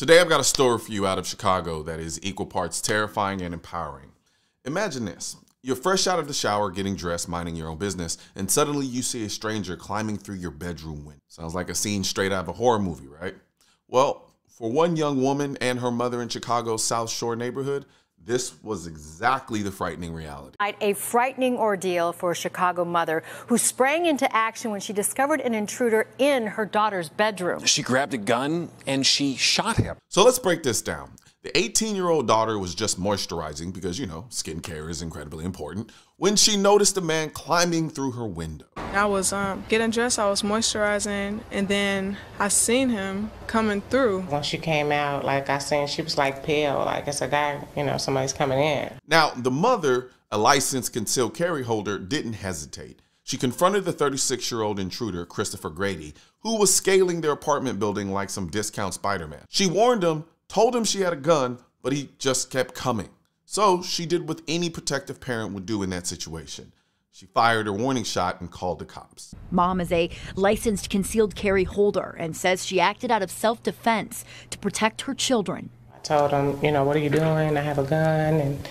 Today I've got a story for you out of Chicago that is equal parts terrifying and empowering. Imagine this. You're fresh out of the shower, getting dressed, minding your own business, and suddenly you see a stranger climbing through your bedroom window. Sounds like a scene straight out of a horror movie, right? Well, for one young woman and her mother in Chicago's South Shore neighborhood, this was exactly the frightening reality. A frightening ordeal for a Chicago mother who sprang into action when she discovered an intruder in her daughter's bedroom. She grabbed a gun and she shot him. So let's break this down. The 18-year-old daughter was just moisturizing because, skincare is incredibly important, when she noticed a man climbing through her window. I was getting dressed, I was moisturizing, and then I seen him coming through. When she came out, I seen she was pale, it's a guy, somebody's coming in. Now, the mother, a licensed concealed carry holder, didn't hesitate. She confronted the 36-year-old intruder, Christopher Grady, who was scaling their apartment building like some discount Spider-Man. She warned him, told him she had a gun, but he just kept coming. So she did what any protective parent would do in that situation. She fired her warning shot and called the cops. Mom is a licensed concealed carry holder and says she acted out of self-defense to protect her children. I told him, what are you doing? I have a gun. And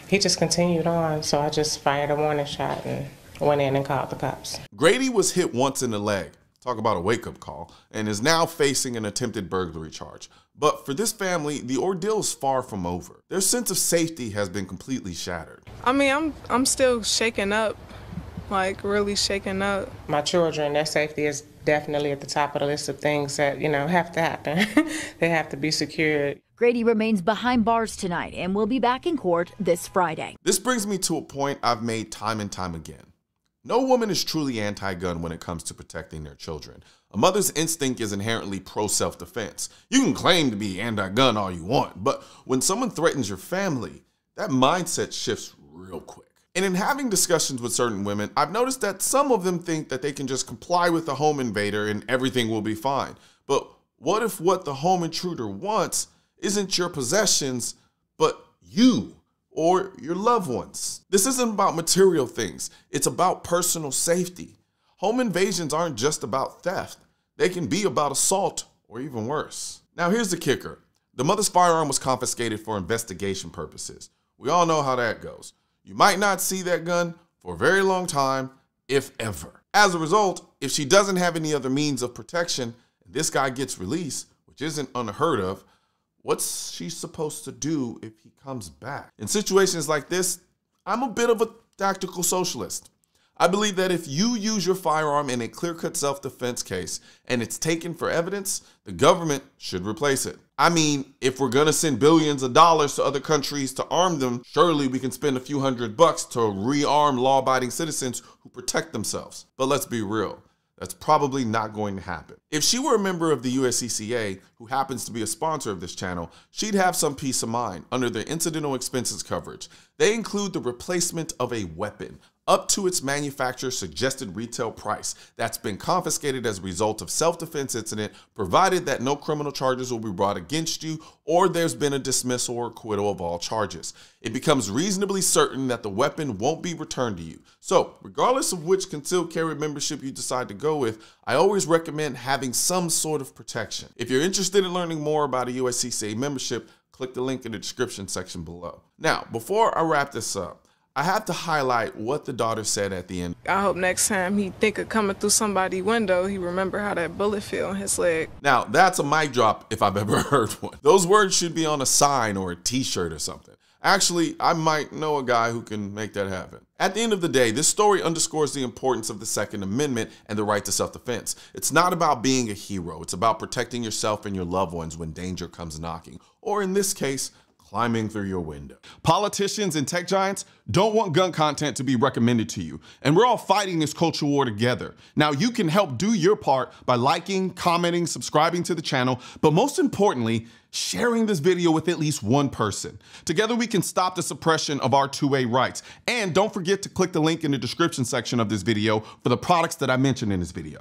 he just continued on. So I just fired a warning shot and went in and called the cops. Grady was hit once in the leg. Talk about a wake-up call, and is now facing an attempted burglary charge. But for this family, the ordeal is far from over. Their sense of safety has been completely shattered. I'm still shaken up, really shaken up. My children, their safety is definitely at the top of the list of things that, have to happen. They have to be secured. Grady remains behind bars tonight and will be back in court this Friday. This brings me to a point I've made time and time again. No woman is truly anti-gun when it comes to protecting their children. A mother's instinct is inherently pro-self-defense. You can claim to be anti-gun all you want, but when someone threatens your family, that mindset shifts real quick. And in having discussions with certain women, I've noticed that some of them think that they can just comply with the home invader and everything will be fine. But what if what the home intruder wants isn't your possessions, but you? Or your loved ones. This isn't about material things. It's about personal safety. Home invasions aren't just about theft. They can be about assault or even worse. Now here's the kicker. The mother's firearm was confiscated for investigation purposes. We all know how that goes. You might not see that gun for a very long time, if ever. As a result, if she doesn't have any other means of protection and this guy gets released, which isn't unheard of, what's she supposed to do if he comes back? In situations like this, I'm a bit of a tactical socialist. I believe that if you use your firearm in a clear-cut self-defense case and it's taken for evidence, the government should replace it. If we're gonna send billions of dollars to other countries to arm them, surely we can spend a few $100 to rearm law-abiding citizens who protect themselves. But let's be real. That's probably not going to happen. If she were a member of the USCCA, who happens to be a sponsor of this channel, she'd have some peace of mind under their incidental expenses coverage. They include the replacement of a weapon up to its manufacturer's suggested retail price that's been confiscated as a result of self-defense incident, provided that no criminal charges will be brought against you or there's been a dismissal or acquittal of all charges. It becomes reasonably certain that the weapon won't be returned to you. So, regardless of which concealed carry membership you decide to go with, I always recommend having some sort of protection. If you're interested in learning more about a USCCA membership, click the link in the description section below. Now, before I wrap this up, I have to highlight what the daughter said at the end. I hope next time he think of coming through somebody's window, he remember how that bullet feel on his leg. Now, that's a mic drop if I've ever heard one. Those words should be on a sign or a t-shirt or something. Actually, I might know a guy who can make that happen. At the end of the day, this story underscores the importance of the Second Amendment and the right to self-defense. It's not about being a hero. It's about protecting yourself and your loved ones when danger comes knocking, or in this case, climbing through your window. Politicians and tech giants don't want gun content to be recommended to you, and we're all fighting this culture war together. Now, you can help do your part by liking, commenting, subscribing to the channel, but most importantly, sharing this video with at least one person. Together, we can stop the suppression of our 2A rights. And don't forget to click the link in the description section of this video for the products that I mentioned in this video.